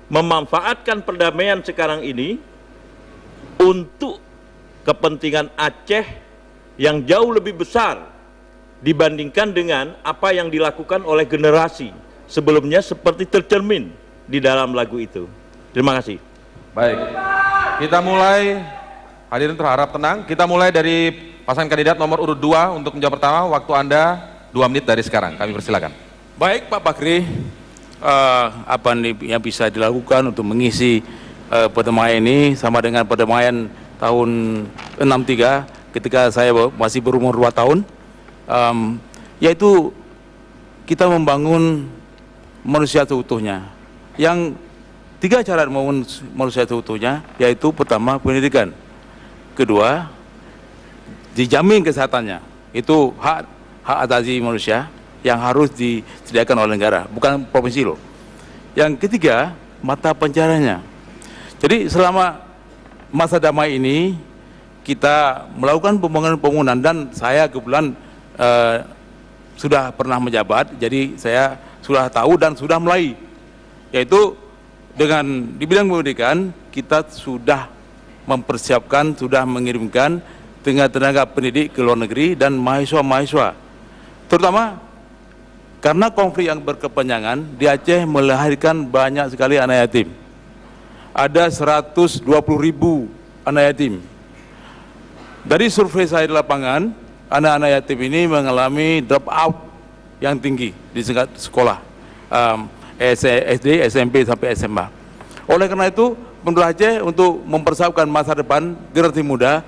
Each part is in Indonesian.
memanfaatkan perdamaian sekarang ini untuk kepentingan Aceh yang jauh lebih besar dibandingkan dengan apa yang dilakukan oleh generasi sebelumnya seperti tercermin di dalam lagu itu. Terima kasih. Baik, kita mulai, hadirin terharap tenang, kita mulai dari pasangan kandidat nomor urut 2 untuk menjawab pertama. Waktu Anda 2 menit dari sekarang, kami persilakan. Baik Pak Bakri, apa yang bisa dilakukan untuk mengisi perdamaian ini sama dengan perdamaian tahun 63 ketika saya masih berumur 2 tahun, yaitu kita membangun manusia seutuhnya. Yang 3 cara membangun manusia seutuhnya, yaitu pertama pendidikan, kedua dijamin kesehatannya, itu hak asasi manusia yang harus disediakan oleh negara, bukan provinsi loh. Yang ketiga, mata pencahariannya. Jadi selama masa damai ini kita melakukan pembangunan dan saya kebetulan sudah pernah menjabat, jadi saya sudah tahu dan sudah mulai, yaitu dengan di bidang pendidikan kita sudah mempersiapkan, sudah mengirimkan tenaga pendidik ke luar negeri dan mahasiswa-mahasiswa, terutama karena konflik yang berkepanjangan di Aceh melahirkan banyak sekali anak yatim. Ada 120.000 anak yatim. Dari survei saya di lapangan, anak-anak yatim ini mengalami drop out yang tinggi di sekolah SD, SMP sampai SMA. Oleh karena itu, menurut Aceh untuk mempersiapkan masa depan generasi muda,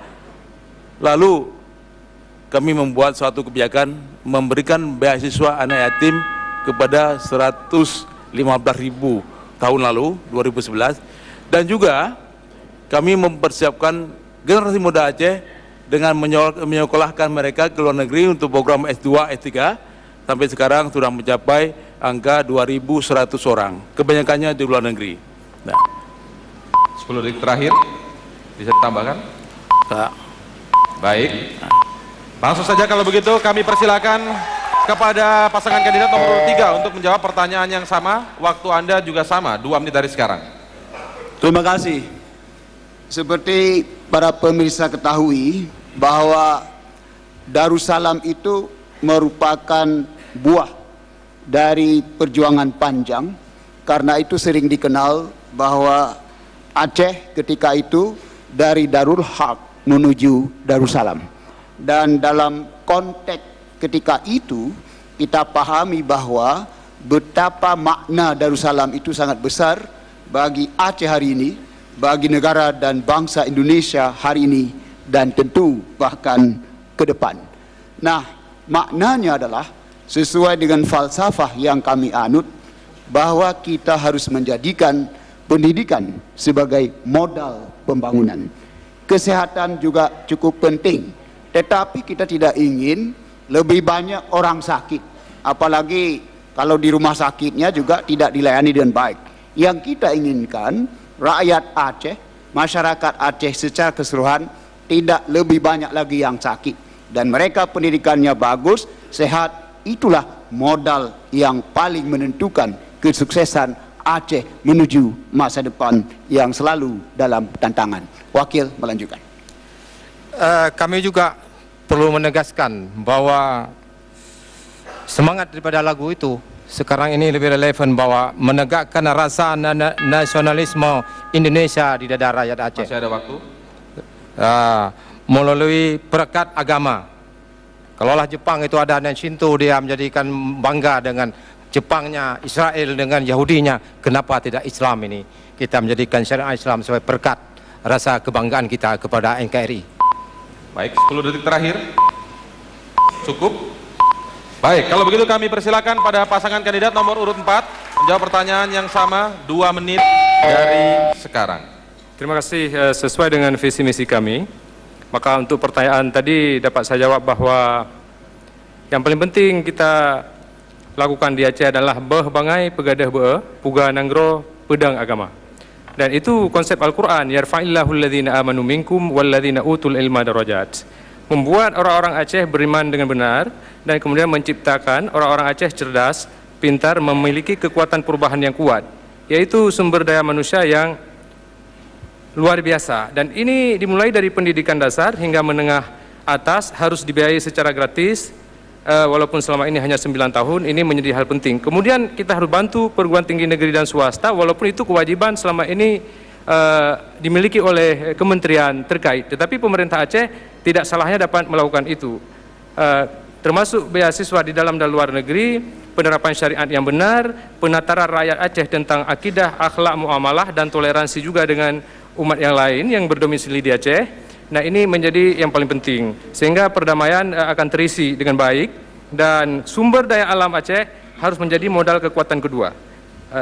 lalu kami membuat suatu kebijakan memberikan beasiswa anak yatim kepada 115.000 tahun lalu 2011, dan juga kami mempersiapkan generasi muda Aceh dengan menyekolahkan mereka ke luar negeri untuk program S2, S3. Sampai sekarang sudah mencapai angka 2.100 orang, kebanyakannya di luar negeri. Nah, 10 detik terakhir bisa ditambahkan? Baik, langsung saja kalau begitu kami persilakan kepada pasangan kandidat nomor 3 untuk menjawab pertanyaan yang sama. Waktu Anda juga sama, 2 menit dari sekarang. Terima kasih. Seperti para pemirsa ketahui bahwa Darussalam itu merupakan buah dari perjuangan panjang. Karena itu sering dikenal bahwa Aceh ketika itu dari Darul Haq menuju Darussalam. Dan dalam konteks ketika itu kita pahami bahwa betapa makna Darussalam itu sangat besar bagi Aceh hari ini, bagi negara dan bangsa Indonesia hari ini, dan tentu bahkan ke depan. Nah, maknanya adalah sesuai dengan falsafah yang kami anut, bahwa kita harus menjadikan pendidikan sebagai modal pembangunan. Kesehatan juga cukup penting, tetapi kita tidak ingin lebih banyak orang sakit, apalagi kalau di rumah sakitnya juga tidak dilayani dengan baik. Yang kita inginkan rakyat Aceh, masyarakat Aceh secara keseluruhan tidak lebih banyak lagi yang sakit, dan mereka pendidikannya bagus, sehat. Itulah modal yang paling menentukan kesuksesan Aceh menuju masa depan yang selalu dalam tantangan. Wakil melanjutkan. Kami juga perlu menegaskan bahwa semangat daripada lagu itu sekarang ini lebih relevan, bahwa menegakkan rasa nasionalisme Indonesia di dada rakyat Aceh. Masih ada waktu. Melalui perekat agama. Kalaulah Jepang itu ada Shinto, dia menjadikan bangga dengan Jepangnya, Israel dengan Yahudinya, kenapa tidak Islam ini? Kita menjadikan syariat Islam sebagai perekat rasa kebanggaan kita kepada NKRI. Baik, 10 detik terakhir. Cukup? Baik, kalau begitu kami persilakan pada pasangan kandidat nomor urut 4 menjawab pertanyaan yang sama, 2 menit dari sekarang. Terima kasih. Sesuai dengan visi misi kami, maka untuk pertanyaan tadi dapat saya jawab bahwa yang paling penting kita lakukan di Aceh adalah beh bangai pegadah be puga nanggro pedang agama. Dan itu konsep Al-Quran, yarfa'illahu alladhina amanu minkum walladhina utul ilma darajat. Membuat orang-orang Aceh beriman dengan benar dan kemudian menciptakan orang-orang Aceh cerdas, pintar, memiliki kekuatan perubahan yang kuat. yaitu sumber daya manusia yang luar biasa. Dan ini dimulai dari pendidikan dasar hingga menengah atas harus dibiayai secara gratis, walaupun selama ini hanya 9 tahun, ini menjadi hal penting. Kemudian kita harus bantu perguruan tinggi negeri dan swasta, walaupun itu kewajiban selama ini dimiliki oleh kementerian terkait. Tetapi pemerintah Aceh tidak salahnya dapat melakukan itu. Termasuk beasiswa di dalam dan luar negeri, penerapan syariat yang benar, penataran rakyat Aceh tentang akidah, akhlak, muamalah, dan toleransi juga dengan umat yang lain yang berdomisili di Aceh. Nah, ini menjadi yang paling penting, sehingga perdamaian akan terisi dengan baik, dan sumber daya alam Aceh harus menjadi modal kekuatan kedua,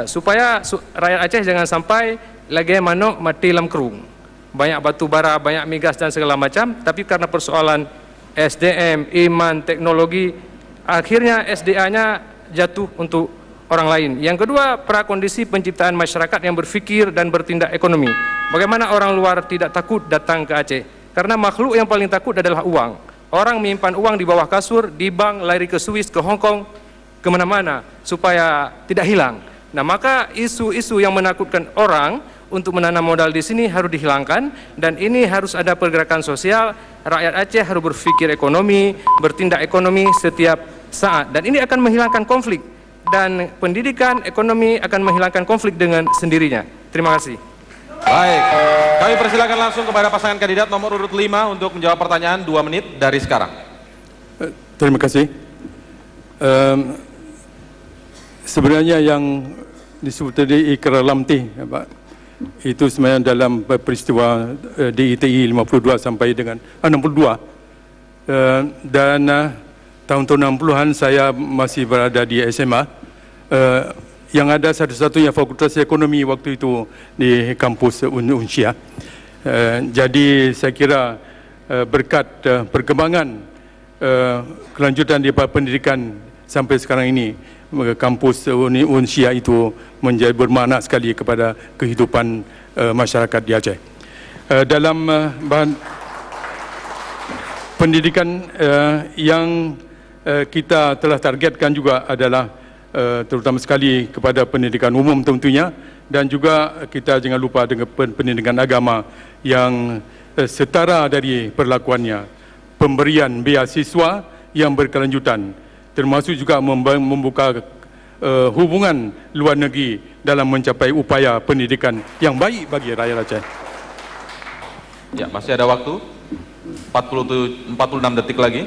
supaya rakyat Aceh jangan sampai lagi manuk mati lam kerung, banyak batu bara, banyak migas dan segala macam, tapi karena persoalan SDM, iman, teknologi, akhirnya SDA-nya jatuh untuk orang lain. Yang kedua, prakondisi penciptaan masyarakat yang berpikir dan bertindak ekonomi. Bagaimana orang luar tidak takut datang ke Aceh? Karena makhluk yang paling takut adalah uang. Orang menyimpan uang di bawah kasur, di bank, lari ke Swiss, ke Hong Kong, kemana-mana, supaya tidak hilang. Nah, maka isu-isu yang menakutkan orang untuk menanam modal di sini harus dihilangkan, dan ini harus ada pergerakan sosial. Rakyat Aceh harus berpikir ekonomi, bertindak ekonomi setiap saat, dan ini akan menghilangkan konflik, dan pendidikan ekonomi akan menghilangkan konflik dengan sendirinya. Terima kasih. Baik, kami persilakan langsung kepada pasangan kandidat nomor urut 5 untuk menjawab pertanyaan 2 menit dari sekarang. Terima kasih. Sebenarnya yang disebut tadi ikrar lamtih, Pak, itu sebenarnya dalam peristiwa DITI 52 sampai dengan 62, dan tahun-tahun 60-an saya masih berada di SMA, yang ada satu-satunya fakultas ekonomi waktu itu di kampus Unsia. Jadi saya kira berkat perkembangan kelanjutan di pendidikan sampai sekarang ini, kampus Unsia itu menjadi bermakna sekali kepada kehidupan masyarakat di Aceh. Dalam bahan pendidikan yang kita telah targetkan juga adalah terutama sekali kepada pendidikan umum tentunya, dan juga kita jangan lupa dengan pendidikan agama yang setara dari perlakuannya, pemberian beasiswa yang berkelanjutan, termasuk juga membuka hubungan luar negeri dalam mencapai upaya pendidikan yang baik bagi rakyat Aceh. Ya, masih ada waktu 46 detik lagi.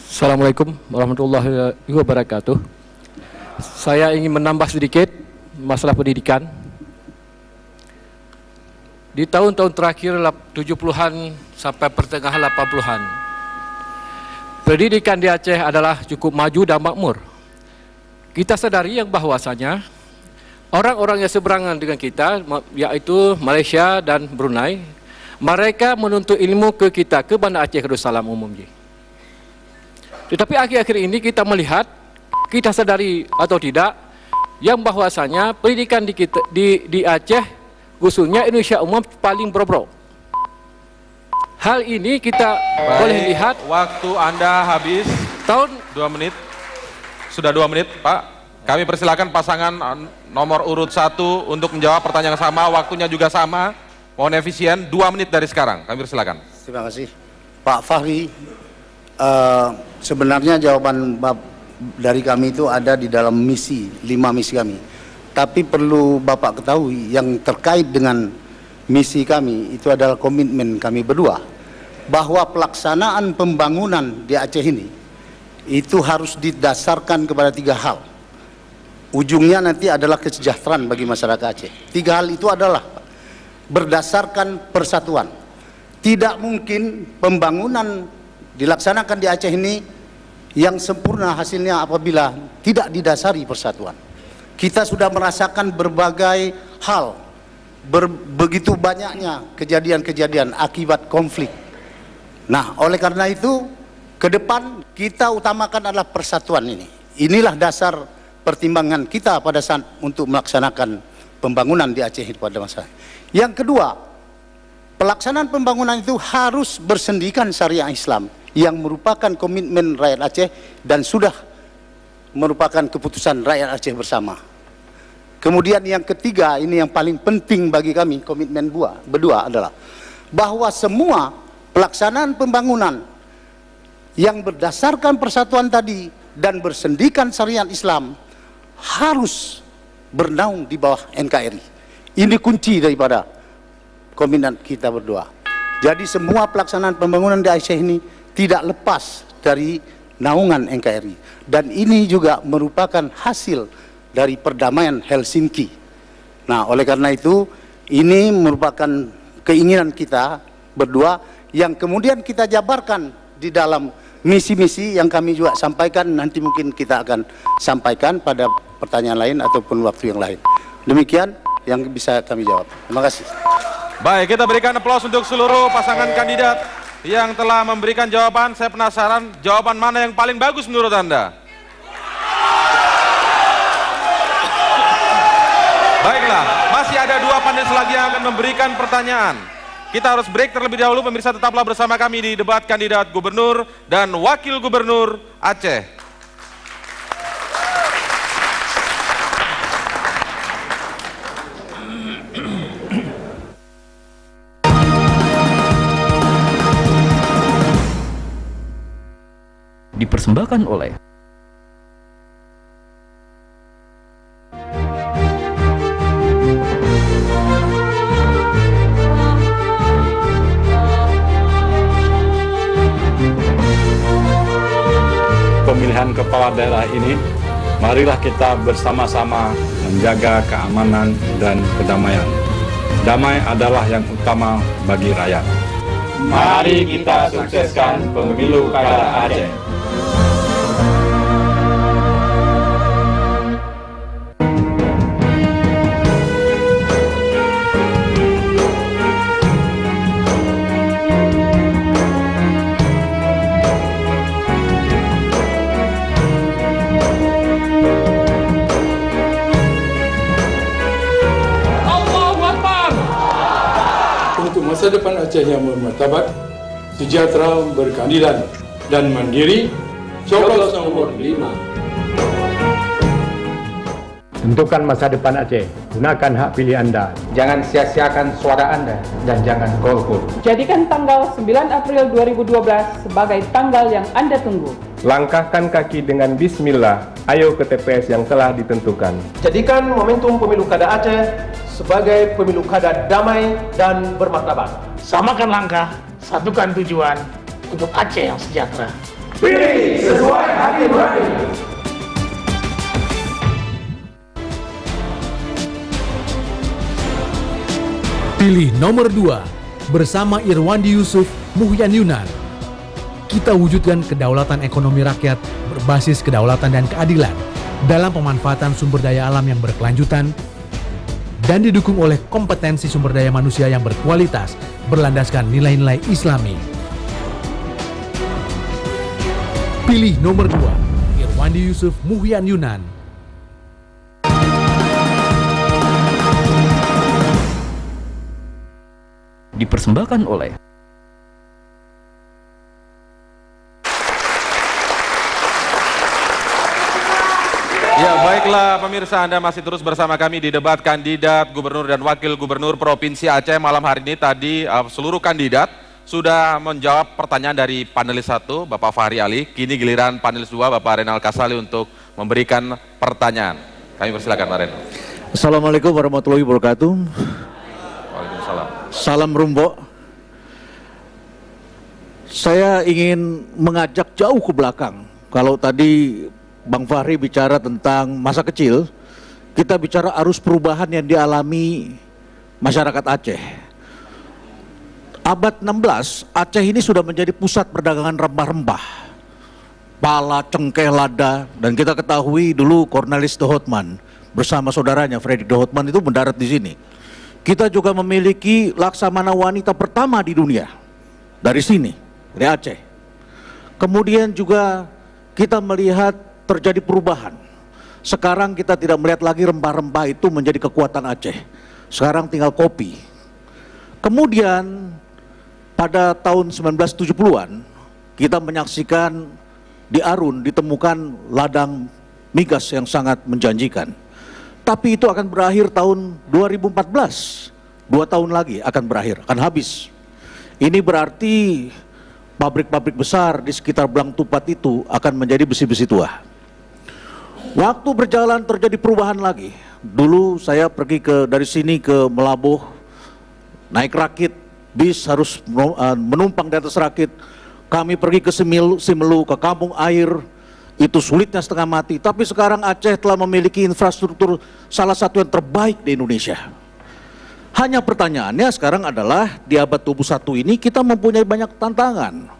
Assalamualaikum warahmatullahi wabarakatuh. Saya ingin menambah sedikit masalah pendidikan. Di tahun-tahun terakhir 70-an sampai pertengahan 80-an, pendidikan di Aceh adalah cukup maju dan makmur. Kita sadari yang bahwasanya orang-orang yang seberangan dengan kita, yaitu Malaysia dan Brunei, mereka menuntut ilmu ke kita, ke Banda Aceh Darussalam umumnya. Tetapi akhir-akhir ini kita melihat, kita sadari atau tidak, yang bahwasanya pendidikan di Aceh, khususnya Indonesia umum, paling bobrok. Hal ini kita boleh lihat. Waktu Anda habis. Tahun 2 menit. Sudah 2 menit, Pak. Kami persilakan pasangan nomor urut 1 untuk menjawab pertanyaan yang sama, waktunya juga sama. Mohon efisien, 2 menit dari sekarang. Kami persilakan. Terima kasih. Pak Fahri, sebenarnya jawaban dari kami itu ada di dalam misi, 5 misi kami. Tapi perlu Bapak ketahui yang terkait dengan misi kami itu adalah komitmen kami berdua, bahwa pelaksanaan pembangunan di Aceh ini itu harus didasarkan kepada 3 hal. Ujungnya nanti adalah kesejahteraan bagi masyarakat Aceh. 3 hal itu adalah berdasarkan persatuan. Tidak mungkin pembangunan dilaksanakan di Aceh ini yang sempurna hasilnya apabila tidak didasari persatuan. Kita sudah merasakan berbagai hal, begitu banyaknya kejadian-kejadian akibat konflik. Nah, oleh karena itu, ke depan kita utamakan adalah persatuan ini. Inilah dasar pertimbangan kita pada saat untuk melaksanakan pembangunan di Aceh pada masa. Yang kedua, pelaksanaan pembangunan itu harus bersendikan syariah Islam yang merupakan komitmen rakyat Aceh dan sudah merupakan keputusan rakyat Aceh bersama. Kemudian yang ketiga, ini yang paling penting bagi kami, komitmen berdua adalah bahwa semua pelaksanaan pembangunan yang berdasarkan persatuan tadi dan bersendikan syariat Islam harus bernaung di bawah NKRI. Ini kunci daripada komitmen kita berdua. Jadi semua pelaksanaan pembangunan di Aceh ini tidak lepas dari naungan NKRI. Dan ini juga merupakan hasil dari perdamaian Helsinki. Nah, oleh karena itu, ini merupakan keinginan kita berdua yang kemudian kita jabarkan di dalam misi-misi yang kami juga sampaikan. Nanti mungkin kita akan sampaikan pada pertanyaan lain ataupun waktu yang lain. Demikian yang bisa kami jawab. Terima kasih. Baik, kita berikan aplaus untuk seluruh pasangan kandidat yang telah memberikan jawaban. Saya penasaran jawaban mana yang paling bagus menurut Anda? Baiklah, masih ada 2 panelis lagi yang akan memberikan pertanyaan. Kita harus break terlebih dahulu, pemirsa tetaplah bersama kami di debat kandidat gubernur dan wakil gubernur Aceh. Dipersembahkan oleh pemilihan kepala daerah ini, marilah kita bersama-sama menjaga keamanan dan kedamaian. Damai adalah yang utama bagi rakyat. Mari kita sukseskan pemilu kada Aceh. Masa depan Aceh yang bermartabat, sejahtera, berkeadilan, dan mandiri. Coblos nomor 5. Tentukan masa depan Aceh. Gunakan hak pilih Anda. Jangan sia-siakan suara Anda dan jangan golput. Jadikan tanggal 9 April 2012 sebagai tanggal yang Anda tunggu. Langkahkan kaki dengan bismillah. Ayo ke TPS yang telah ditentukan. Jadikan momentum pemilu kada Aceh sebagai pemilu kada damai dan bermartabat. Samakan langkah, satukan tujuan untuk Aceh yang sejahtera. Pilih sesuai hati nurani. Pilih nomor 2 bersama Irwandi Yusuf Muhyan Yunan. Kita wujudkan kedaulatan ekonomi rakyat berbasis kedaulatan dan keadilan dalam pemanfaatan sumber daya alam yang berkelanjutan dan didukung oleh kompetensi sumber daya manusia yang berkualitas berlandaskan nilai-nilai Islami. Pilih nomor 2 Irwandi Yusuf Muhyan Yunan. Dipersembahkan oleh Ya, baiklah pemirsa, Anda masih terus bersama kami di debat kandidat gubernur dan wakil gubernur Provinsi Aceh malam hari ini. Tadi seluruh kandidat sudah menjawab pertanyaan dari panelis 1, Bapak Fahri Ali. Kini giliran panelis 2, Bapak Renal Kasali untuk memberikan pertanyaan. Kami persilakan, Pak Ren. Assalamualaikum warahmatullahi wabarakatuh. Waalaikumsalam. Salam Rumbo. Saya ingin mengajak jauh ke belakang. Kalau tadi Bang Fahri bicara tentang masa kecil, kita bicara arus perubahan yang dialami masyarakat Aceh. Abad 16, Aceh ini sudah menjadi pusat perdagangan rempah-rempah. Pala, cengkeh, lada, dan kita ketahui dulu Cornelis de Houtman bersama saudaranya Fredrik de Houtman itu mendarat di sini. Kita juga memiliki laksamana wanita pertama di dunia dari sini, dari Aceh. Kemudian juga kita melihat terjadi perubahan. Sekarang kita tidak melihat lagi rempah-rempah itu menjadi kekuatan Aceh. Sekarang tinggal kopi. Kemudian pada tahun 1970-an kita menyaksikan di Arun ditemukan ladang migas yang sangat menjanjikan. Tapi itu akan berakhir tahun 2014. 2 tahun lagi akan berakhir, akan habis. Ini berarti pabrik-pabrik besar di sekitar Belang Tupat itu akan menjadi besi-besi tua. Waktu berjalan terjadi perubahan lagi. Dulu saya pergi dari sini ke Melabuh, naik rakit, bis harus menumpang di atas rakit. Kami pergi ke Simelu, ke kampung air, itu sulitnya setengah mati. Tapi sekarang Aceh telah memiliki infrastruktur salah satu yang terbaik di Indonesia. Hanya pertanyaannya sekarang adalah di abad 21 ini kita mempunyai banyak tantangan.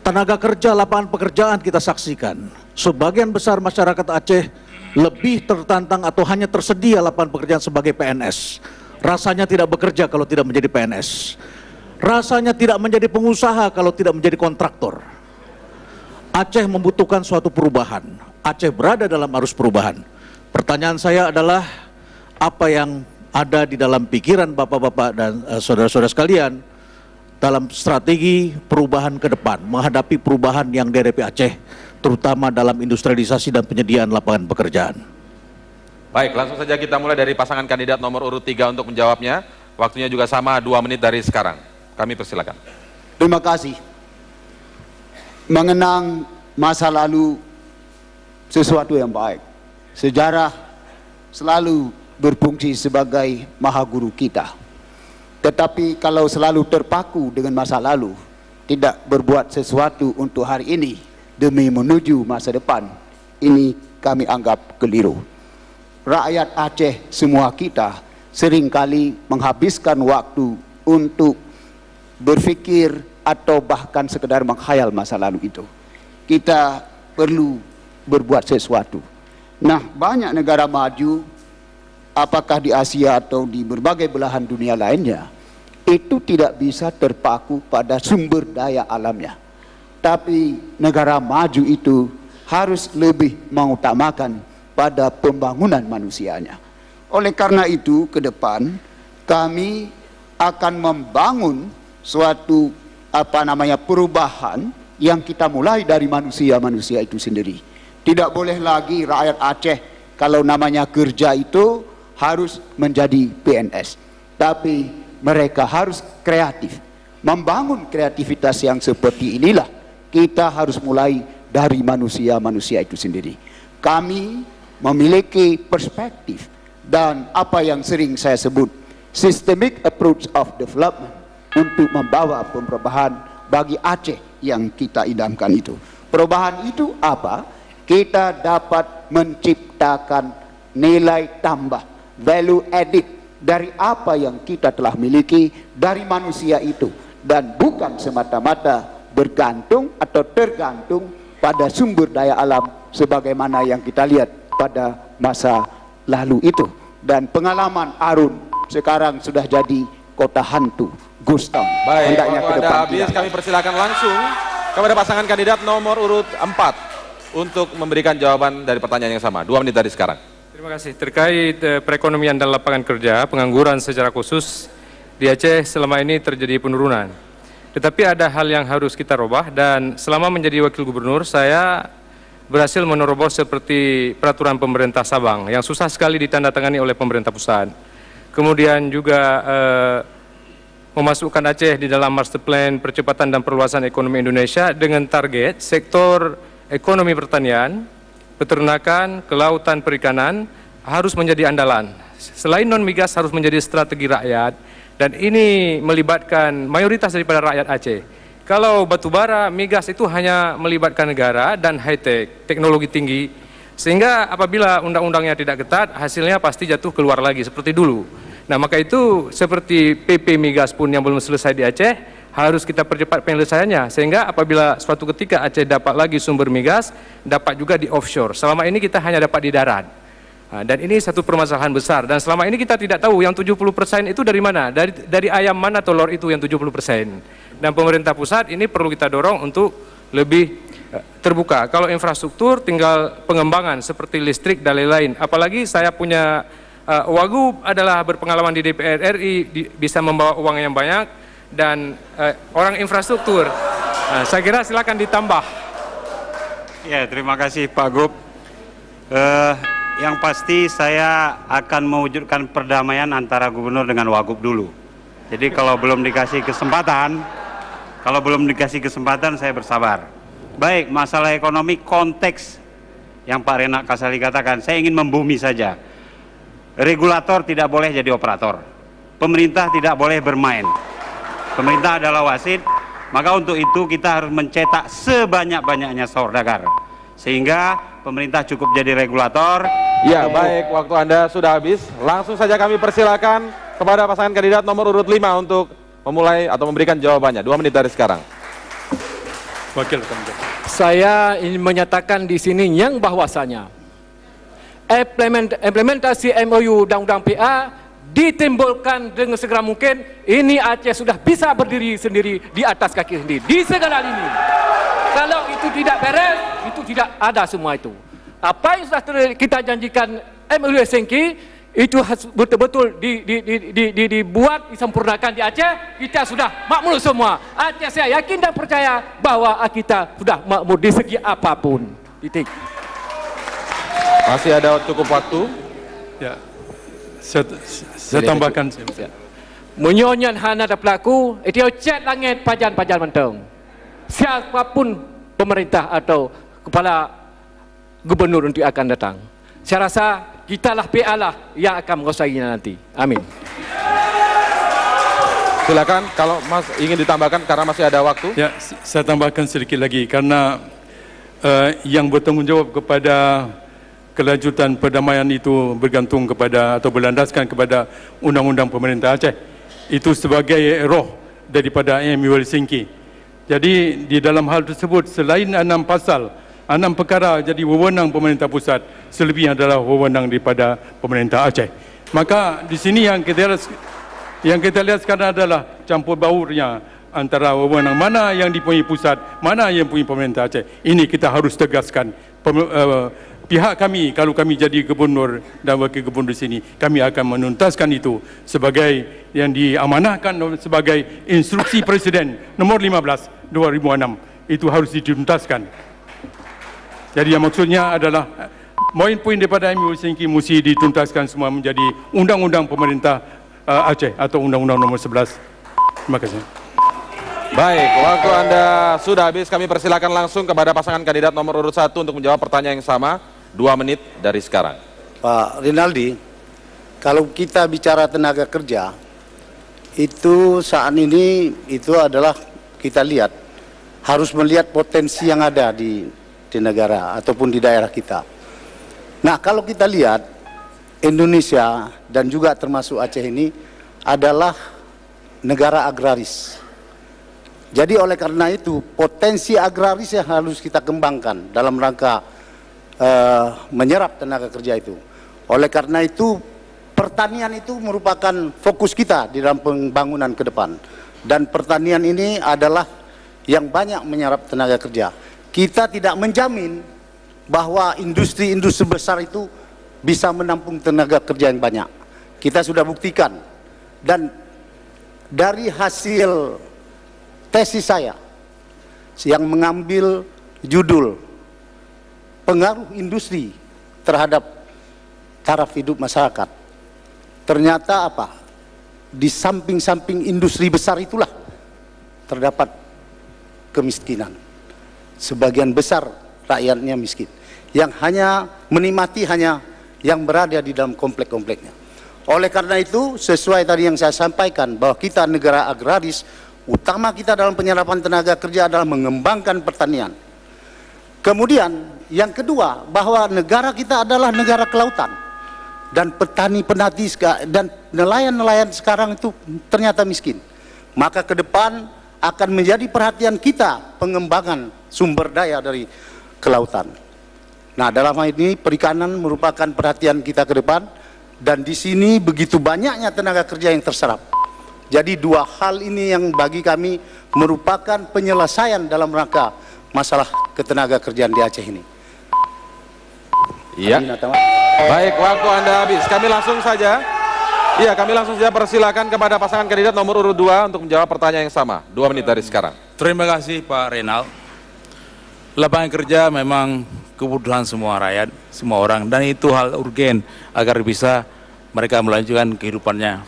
Tenaga kerja, lapangan pekerjaan kita saksikan. Sebagian besar masyarakat Aceh lebih tertantang atau hanya tersedia lapangan pekerjaan sebagai PNS. Rasanya tidak bekerja kalau tidak menjadi PNS. Rasanya tidak menjadi pengusaha kalau tidak menjadi kontraktor. Aceh membutuhkan suatu perubahan. Aceh berada dalam arus perubahan. Pertanyaan saya adalah, apa yang ada di dalam pikiran bapak-bapak dan saudara-saudara sekalian dalam strategi perubahan ke depan menghadapi perubahan yang dihadapi Aceh, terutama dalam industrialisasi dan penyediaan lapangan pekerjaan. Baik, langsung saja kita mulai dari pasangan kandidat nomor urut 3 untuk menjawabnya. Waktunya juga sama, 2 menit dari sekarang. Kami persilakan. Terima kasih. Mengenang masa lalu sesuatu yang baik. Sejarah selalu berfungsi sebagai maha guru kita. Tetapi kalau selalu terpaku dengan masa lalu, tidak berbuat sesuatu untuk hari ini demi menuju masa depan, ini kami anggap keliru. Rakyat Aceh semua kita seringkali menghabiskan waktu untuk berpikir atau bahkan sekedar menghayal masa lalu itu. Kita perlu berbuat sesuatu. Nah, banyak negara maju, apakah di Asia atau di berbagai belahan dunia lainnya, itu tidak bisa terpaku pada sumber daya alamnya. Tapi negara maju itu harus lebih mengutamakan pada pembangunan manusianya. Oleh karena itu, ke depan kami akan membangun suatu perubahan yang kita mulai dari manusia-manusia itu sendiri. Tidak boleh lagi rakyat Aceh kalau namanya kerja itu harus menjadi PNS, tapi mereka harus kreatif. Membangun kreativitas yang seperti inilah kita harus mulai dari manusia-manusia itu sendiri. Kami memiliki perspektif dan apa yang sering saya sebut systemic approach of development untuk membawa perubahan bagi Aceh yang kita idamkan itu. Perubahan itu apa? Kita dapat menciptakan nilai tambah, value added dari apa yang kita telah miliki dari manusia itu, dan bukan semata-mata bergantung atau tergantung pada sumber daya alam sebagaimana yang kita lihat pada masa lalu itu. Dan pengalaman Arun sekarang sudah jadi kota hantu, ghost town. Baik, hendaknya ke depan habis kami persilakan langsung kepada pasangan kandidat nomor urut 4 untuk memberikan jawaban dari pertanyaan yang sama. 2 menit dari sekarang. Terima kasih. Terkait perekonomian dan lapangan kerja, pengangguran secara khusus di Aceh selama ini terjadi penurunan. Tetapi ada hal yang harus kita rubah, dan selama menjadi wakil gubernur saya berhasil menerobos seperti peraturan pemerintah Sabang yang susah sekali ditandatangani oleh pemerintah pusat. Kemudian juga memasukkan Aceh di dalam Master Plan Percepatan dan Perluasan Ekonomi Indonesia dengan target sektor ekonomi pertanian, peternakan, kelautan, perikanan harus menjadi andalan. Selain non-migas harus menjadi strategi rakyat, dan ini melibatkan mayoritas daripada rakyat Aceh. Kalau batubara, migas itu hanya melibatkan negara dan high-tech, teknologi tinggi, sehingga apabila undang-undangnya tidak ketat, hasilnya pasti jatuh keluar lagi seperti dulu. Nah, maka itu seperti PP migas pun yang belum selesai di Aceh, harus kita percepat penyelesaiannya, sehingga apabila suatu ketika Aceh dapat lagi sumber migas, dapat juga di offshore. Selama ini kita hanya dapat di darat. Nah, dan ini satu permasalahan besar, dan selama ini kita tidak tahu yang 70% itu dari mana, dari ayam mana telur itu yang 70%. Dan pemerintah pusat ini perlu kita dorong untuk lebih terbuka. Kalau infrastruktur tinggal pengembangan seperti listrik dan lain-lain. Apalagi saya punya Wagub adalah berpengalaman di DPR RI, bisa membawa uang yang banyak, dan orang infrastruktur. Nah, saya kira silakan ditambah. Ya, terima kasih Pak Gub. yang pasti saya akan mewujudkan perdamaian antara gubernur dengan wagub dulu. Jadi kalau belum dikasih kesempatan, saya bersabar. Baik, masalah ekonomi konteks yang Pak Renak Kasali katakan, saya ingin membumi saja. Regulator tidak boleh jadi operator. Pemerintah tidak boleh bermain. Pemerintah adalah wasit, maka untuk itu kita harus mencetak sebanyak-banyaknya saudagar. Sehingga pemerintah cukup jadi regulator. Ya, baik, waktu Anda sudah habis. Langsung saja kami persilakan kepada pasangan kandidat nomor urut 5 untuk memulai atau memberikan jawabannya. 2 menit dari sekarang. Wakil kandidat. Saya ingin menyatakan di sini yang bahwasanya implementasi MOU Undang-Undang PA ditimbulkan dengan segera mungkin. Ini Aceh sudah bisa berdiri sendiri di atas kaki sendiri di segala lini. Kalau itu tidak beres, itu tidak ada semua itu. Apa yang sudah kita janjikan MOU Helsinki itu betul-betul dibuat, disempurnakan di Aceh. Kita sudah makmur semua. Aceh saya yakin dan percaya bahwa kita sudah makmur di segi apapun. Titik. Masih ada cukup waktu. Ya, saya tambahkan. Menyonyan hana ada pelaku, itu cek langit pajan-pajan menteng. Siapapun pemerintah atau kepala gubernur untuk akan datang. Saya rasa kitalah PA lah yang akan menguasainya nanti. Amin. Silakan kalau Mas ingin ditambahkan karena masih ada waktu. Ya, saya tambahkan sedikit lagi karena yang bertanggung jawab kepada kelanjutan perdamaian itu bergantung kepada atau berlandaskan kepada Undang-Undang Pemerintah Aceh. Itu sebagai roh daripada MOU Helsinki. Jadi di dalam hal tersebut selain 6 pasal, 6 perkara jadi wewenang pemerintah pusat, selebihnya adalah wewenang daripada pemerintah Aceh. Maka di sini yang kita lihat sekarang adalah campur baurnya antara wewenang mana yang dipunyai pusat, mana yang punya pemerintah Aceh. Ini kita harus tegaskan. Pihak kami, kalau kami jadi gubernur dan wakil gubernur di sini, kami akan menuntaskan itu sebagai yang diamanahkan sebagai instruksi Presiden nomor 15 2006. Itu harus dituntaskan. Jadi yang maksudnya adalah poin-poin daripada MOU Helsinki mesti dituntaskan semua menjadi undang-undang pemerintah Aceh atau undang-undang nomor 11. Terima kasih. Baik, waktu Anda sudah habis. Kami persilakan langsung kepada pasangan kandidat nomor urut 1 untuk menjawab pertanyaan yang sama. 2 menit dari sekarang. Pak Rinaldi, kalau kita bicara tenaga kerja, itu saat ini itu adalah kita lihat, harus melihat potensi yang ada di negara ataupun di daerah kita. Nah, kalau kita lihat, Indonesia dan juga termasuk Aceh ini adalah negara agraris. Jadi oleh karena itu, potensi agraris yang harus kita kembangkan dalam rangka menyerap tenaga kerja itu. Oleh karena itu pertanian itu merupakan fokus kita di dalam pembangunan ke depan, dan pertanian ini adalah yang banyak menyerap tenaga kerja. Kita tidak menjamin bahwa industri-industri besar itu bisa menampung tenaga kerja yang banyak. Kita sudah buktikan, dan dari hasil tesis saya yang mengambil judul pengaruh industri terhadap taraf hidup masyarakat, ternyata apa? Di samping-samping industri besar itulah terdapat kemiskinan. Sebagian besar rakyatnya miskin, yang hanya menikmati hanya yang berada di dalam komplek-kompleknya. Oleh karena itu, sesuai tadi yang saya sampaikan bahwa kita negara agraris, utama kita dalam penyerapan tenaga kerja adalah mengembangkan pertanian. Kemudian yang kedua, bahwa negara kita adalah negara kelautan, dan petani penati dan nelayan-nelayan sekarang itu ternyata miskin. Maka ke depan akan menjadi perhatian kita pengembangan sumber daya dari kelautan. Nah, dalam hal ini perikanan merupakan perhatian kita ke depan, dan di sini begitu banyaknya tenaga kerja yang terserap. Jadi dua hal ini yang bagi kami merupakan penyelesaian dalam rangka masalah ketenaga kerjaan di Aceh ini. Iya. Baik, waktu Anda habis. Kami langsung saja persilakan kepada pasangan kandidat nomor urut 2 untuk menjawab pertanyaan yang sama. 2 menit dari sekarang. Terima kasih Pak Renal. Lapangan kerja memang kebutuhan semua rakyat, semua orang, dan itu hal urgen agar bisa mereka melanjutkan kehidupannya.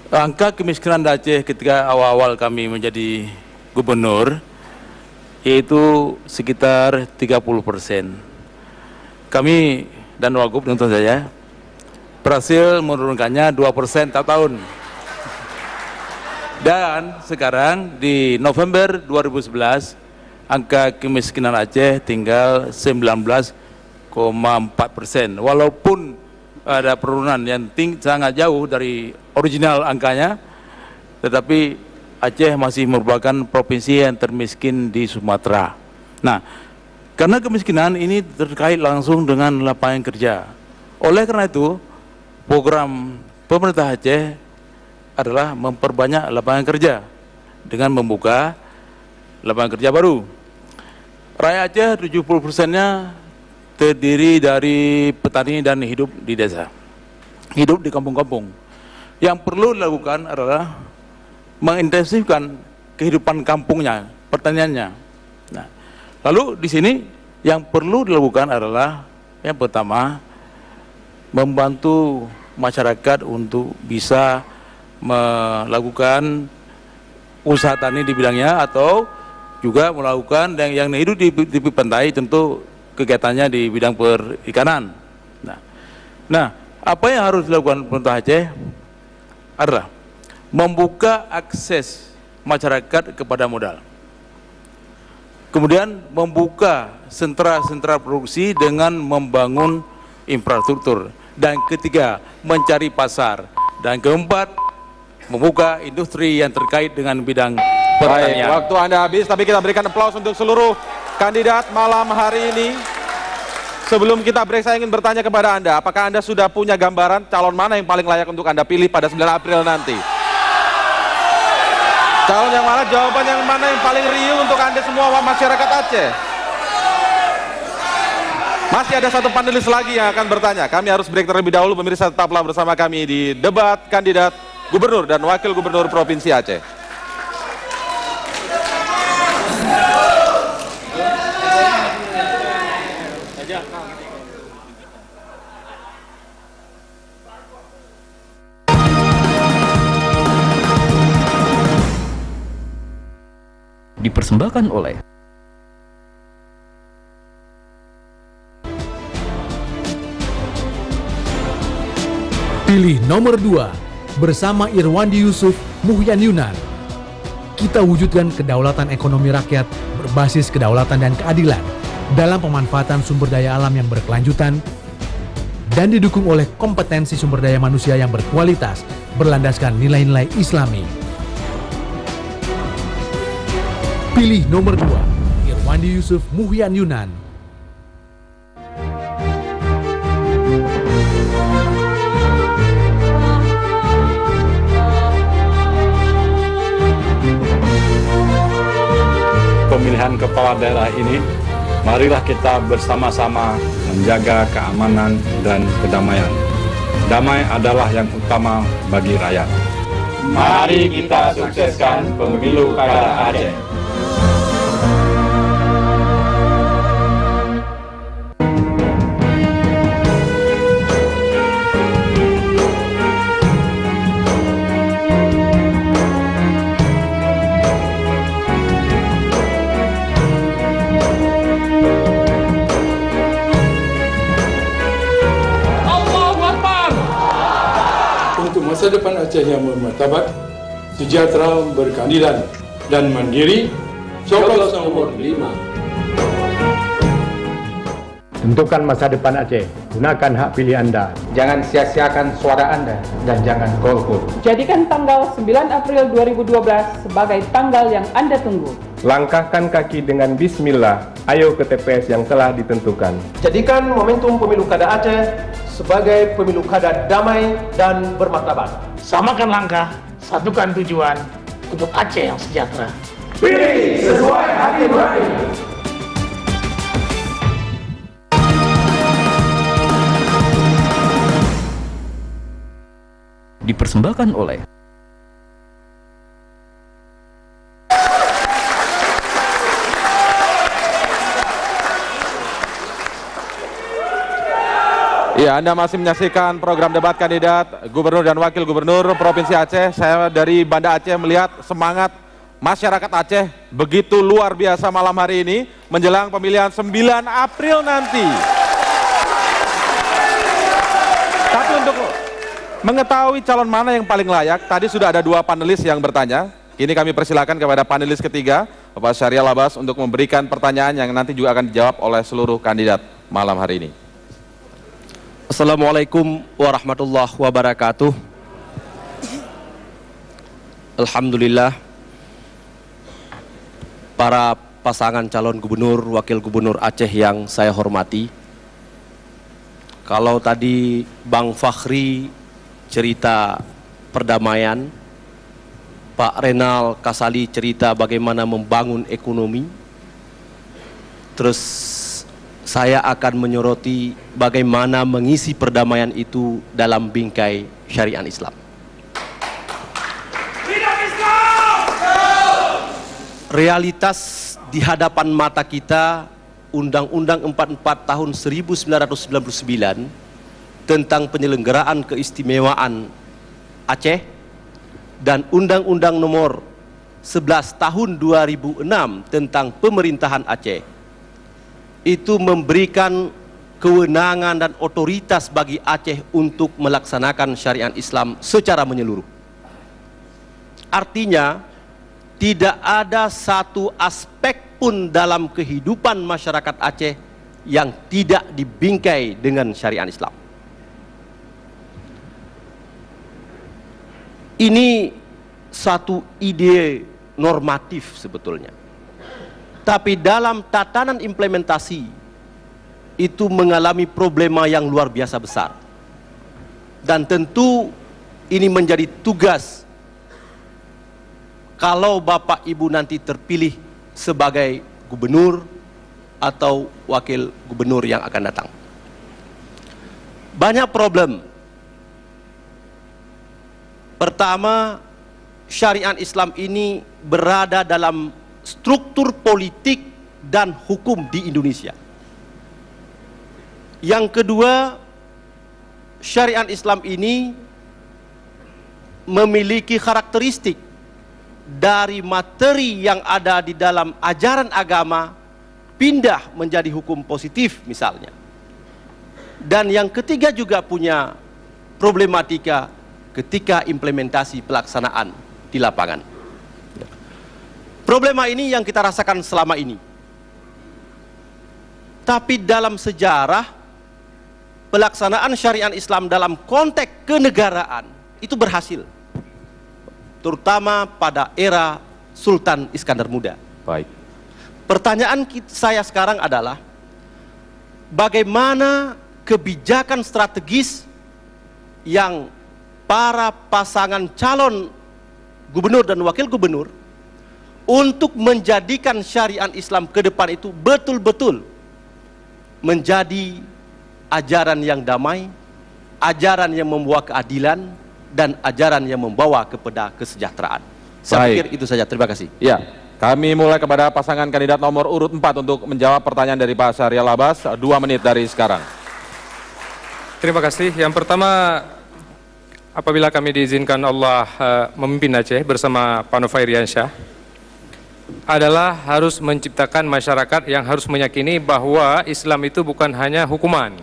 Angka kemiskinan di Aceh ketika awal-awal kami menjadi gubernur yaitu sekitar 30%. Kami dan Wagub tentu saja berhasil menurunkannya 2% tiap tahun. Dan sekarang di November 2011 angka kemiskinan Aceh tinggal 19,4%. Walaupun ada penurunan yang sangat jauh dari original angkanya, tetapi Aceh masih merupakan provinsi yang termiskin di Sumatera. Nah, karena kemiskinan ini terkait langsung dengan lapangan kerja. Oleh karena itu, program pemerintah Aceh adalah memperbanyak lapangan kerja dengan membuka lapangan kerja baru. Rakyat Aceh 70%-nya terdiri dari petani dan hidup di desa, hidup di kampung-kampung. Yang perlu dilakukan adalah mengintensifkan kehidupan kampungnya, pertaniannya. Nah, lalu di sini yang perlu dilakukan adalah yang pertama membantu masyarakat untuk bisa melakukan usaha tani di bidangnya atau juga melakukan yang hidup di tepi pantai tentu kegiatannya di bidang perikanan. Nah, apa yang harus dilakukan pemerintah Aceh adalah membuka akses masyarakat kepada modal. Kemudian membuka sentra-sentra produksi dengan membangun infrastruktur. Dan ketiga, mencari pasar. Dan keempat, membuka industri yang terkait dengan bidang pertanian. Baik, waktu Anda habis, tapi kita berikan aplaus untuk seluruh kandidat malam hari ini. Sebelum kita break, saya ingin bertanya kepada Anda, apakah Anda sudah punya gambaran calon mana yang paling layak untuk Anda pilih pada 9 April nanti? Calon yang mana, jawaban yang mana yang paling real untuk Anda semua masyarakat Aceh? Masih ada satu panelis lagi yang akan bertanya. Kami harus break terlebih dahulu, pemirsa tetaplah bersama kami di debat kandidat Gubernur dan Wakil Gubernur Provinsi Aceh. Dipersembahkan oleh Pilih nomor 2 bersama Irwandi Yusuf Muhyan Yunan. Kita wujudkan kedaulatan ekonomi rakyat berbasis kedaulatan dan keadilan dalam pemanfaatan sumber daya alam yang berkelanjutan dan didukung oleh kompetensi sumber daya manusia yang berkualitas berlandaskan nilai-nilai Islami. Pilih nomor 2, Irwandi Yusuf Muhyan Yunan. Pemilihan kepala daerah ini, marilah kita bersama-sama menjaga keamanan dan kedamaian. Damai adalah yang utama bagi rakyat. Mari kita sukseskan pemilu kada Aceh. Masa depan Aceh yang bermartabat, sejahtera, berkeadilan, dan mandiri. Coblos nomor 5. Tentukan masa depan Aceh. Gunakan hak pilih Anda. Jangan sia-siakan suara Anda dan jangan golput. Jadikan tanggal 9 April 2012 sebagai tanggal yang Anda tunggu. Langkahkan kaki dengan bismillah, ayo ke TPS yang telah ditentukan. Jadikan momentum pemilu kada Aceh sebagai pemilu kada damai dan bermartabat. Samakan langkah, satukan tujuan untuk Aceh yang sejahtera. Pilih sesuai hati nurani. Dipersembahkan oleh Iya, Anda masih menyaksikan program debat kandidat Gubernur dan Wakil Gubernur Provinsi Aceh. Saya dari Banda Aceh melihat semangat masyarakat Aceh begitu luar biasa malam hari ini menjelang pemilihan 9 April nanti. Tapi untuk mengetahui calon mana yang paling layak, tadi sudah ada 2 panelis yang bertanya. Kini kami persilakan kepada panelis ketiga, Bapak Syahrial Abbas, untuk memberikan pertanyaan yang nanti juga akan dijawab oleh seluruh kandidat malam hari ini. Assalamualaikum warahmatullahi wabarakatuh. Alhamdulillah, para pasangan calon gubernur, wakil gubernur Aceh yang saya hormati. Kalau tadi Bang Fakhri cerita perdamaian, Pak Renal Kasali cerita bagaimana membangun ekonomi, terus saya akan menyoroti bagaimana mengisi perdamaian itu dalam bingkai syariat Islam. Realitas di hadapan mata kita, Undang-Undang 44 tahun 1999 tentang penyelenggaraan keistimewaan Aceh dan Undang-Undang nomor 11 tahun 2006 tentang pemerintahan Aceh itu memberikan kewenangan dan otoritas bagi Aceh untuk melaksanakan syariat Islam secara menyeluruh. Artinya tidak ada satu aspek pun dalam kehidupan masyarakat Aceh yang tidak dibingkai dengan syariat Islam. Ini satu ide normatif sebetulnya. Tapi dalam tatanan implementasi itu mengalami problema yang luar biasa besar. Dan tentu ini menjadi tugas kalau Bapak Ibu nanti terpilih sebagai gubernur atau wakil gubernur yang akan datang. Banyak problem. Pertama, syariat Islam ini berada dalam struktur politik dan hukum di Indonesia. Yang kedua, syariat Islam ini memiliki karakteristik dari materi yang ada di dalam ajaran agama pindah menjadi hukum positif misalnya. Dan yang ketiga juga punya problematika ketika implementasi pelaksanaan di lapangan. Problema ini yang kita rasakan selama ini. Tapi dalam sejarah pelaksanaan syariat Islam dalam konteks kenegaraan itu berhasil. Terutama pada era Sultan Iskandar Muda. Baik. Pertanyaan saya sekarang adalah bagaimana kebijakan strategis yang para pasangan calon gubernur dan wakil gubernur untuk menjadikan syariat Islam ke depan itu betul-betul menjadi ajaran yang damai, ajaran yang membawa keadilan, dan ajaran yang membawa kepada kesejahteraan. Saya pikir itu saja. Terima kasih. Ya, kami mulai kepada pasangan kandidat nomor urut 4 untuk menjawab pertanyaan dari Pak Syahrial Abbas. 2 menit dari sekarang. Terima kasih. Yang pertama, apabila kami diizinkan Allah memimpin Aceh bersama Pak Novairiansyah, adalah harus menciptakan masyarakat yang harus meyakini bahwa Islam itu bukan hanya hukuman,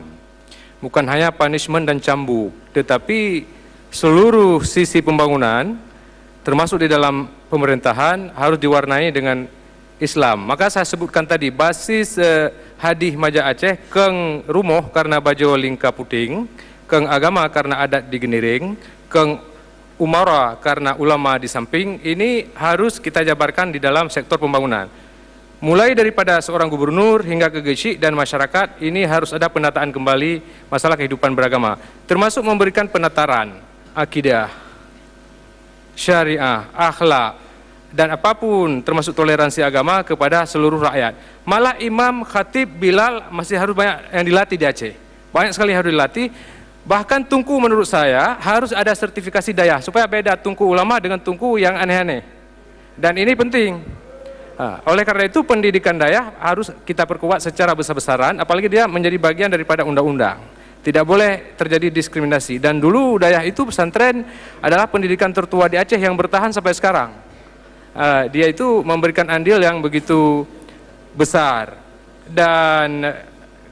bukan hanya punishment dan cambuk, tetapi seluruh sisi pembangunan termasuk di dalam pemerintahan harus diwarnai dengan Islam. Maka saya sebutkan tadi basis hadih Maja Aceh, keng rumoh karena bajo lingka puting, keng agama karena adat di Geniring, keng umara karena ulama di samping. Ini harus kita jabarkan di dalam sektor pembangunan. Mulai daripada seorang gubernur hingga ke Gesi dan masyarakat, ini harus ada penataan kembali masalah kehidupan beragama, termasuk memberikan penataran akidah, syariah, akhlak, dan apapun termasuk toleransi agama kepada seluruh rakyat. Malah imam, khatib, bilal masih harus banyak yang dilatih di Aceh. Banyak sekali harus dilatih. Bahkan tungku menurut saya harus ada sertifikasi dayah supaya beda tungku ulama dengan tungku yang aneh-aneh. Dan ini penting. Oleh karena itu pendidikan dayah harus kita perkuat secara besar-besaran, apalagi dia menjadi bagian daripada undang-undang. Tidak boleh terjadi diskriminasi. Dan dulu Dayah itu pesantren adalah pendidikan tertua di Aceh yang bertahan sampai sekarang. Dia itu memberikan andil yang begitu besar. Dan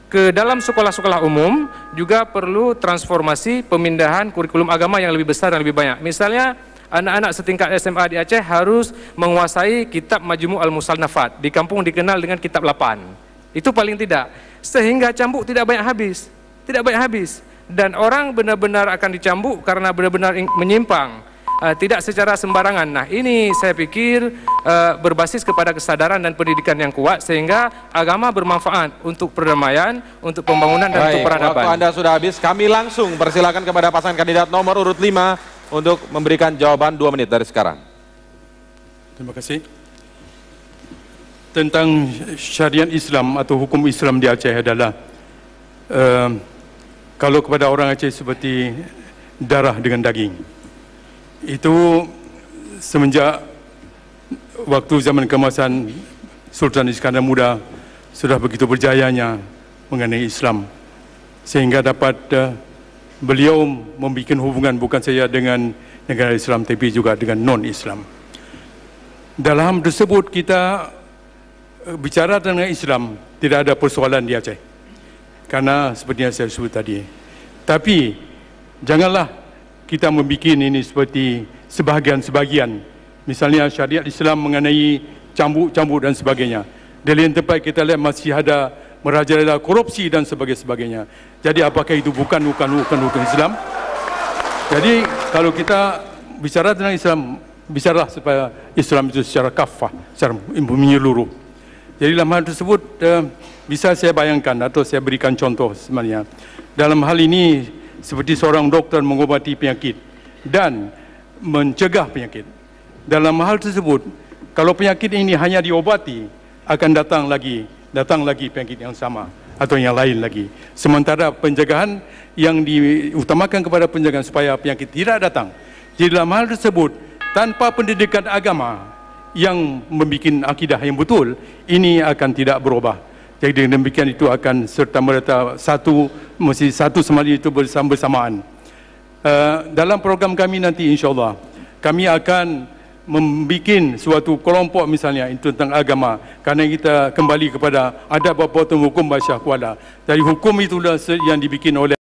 ke dalam sekolah-sekolah umum juga perlu transformasi pemindahan kurikulum agama yang lebih besar dan lebih banyak. Misalnya anak-anak setingkat SMA di Aceh harus menguasai kitab Majmu' al-Musannafat. Di kampung dikenal dengan kitab 8. Itu paling tidak. Sehingga cambuk tidak banyak habis. Tidak banyak habis. Dan orang benar-benar akan dicambuk karena benar-benar menyimpang. Tidak secara sembarangan. Nah, ini saya pikir berbasis kepada kesadaran dan pendidikan yang kuat sehingga agama bermanfaat untuk perdamaian, untuk pembangunan dan untuk peradaban. Waktu Anda sudah habis, kami langsung persilakan kepada pasangan kandidat nomor urut 5 untuk memberikan jawaban 2 menit dari sekarang. Terima kasih. Tentang syariat Islam atau hukum Islam di Aceh adalah kalau kepada orang Aceh seperti darah dengan daging. Itu semenjak waktu zaman keemasan Sultan Iskandar Muda sudah begitu berjayanya mengenai Islam. Sehingga dapat beliau membuat hubungan bukan saja dengan negara Islam tapi juga dengan non-Islam. Dalam tersebut kita bicara tentang Islam, tidak ada persoalan di Aceh. Karena seperti yang saya sebut tadi. Tapi janganlah kita membuat ini seperti sebahagian-sebahagian. Misalnya syariat Islam mengenai cambuk-cambuk dan sebagainya. Di lain tempat kita lihat masih ada merajalela korupsi dan sebagainya. Jadi apakah itu bukan Islam? Jadi kalau kita bicara tentang Islam, bicaralah supaya Islam itu secara kafah, secara menyeluruh. Jadi dalam hal tersebut bisa saya bayangkan atau saya berikan contoh sebenarnya. Dalam hal ini seperti seorang dokter mengobati penyakit dan mencegah penyakit. Dalam hal tersebut, kalau penyakit ini hanya diobati, akan datang lagi penyakit yang sama atau yang lain lagi. Sementara pencegahan yang diutamakan kepada pencegahan supaya penyakit tidak datang. Jadi dalam hal tersebut, tanpa pendidikan agama yang membuat akidah yang betul, ini akan tidak berubah. Jadi dengan demikian itu akan serta-merta mesti satu sama lain itu bersamaan. Dalam program kami nanti insyaAllah, kami akan membuat suatu kelompok misalnya itu tentang agama. Kerana kita kembali kepada adab apa hukum basyah kuala. Dari hukum itulah yang dibikin oleh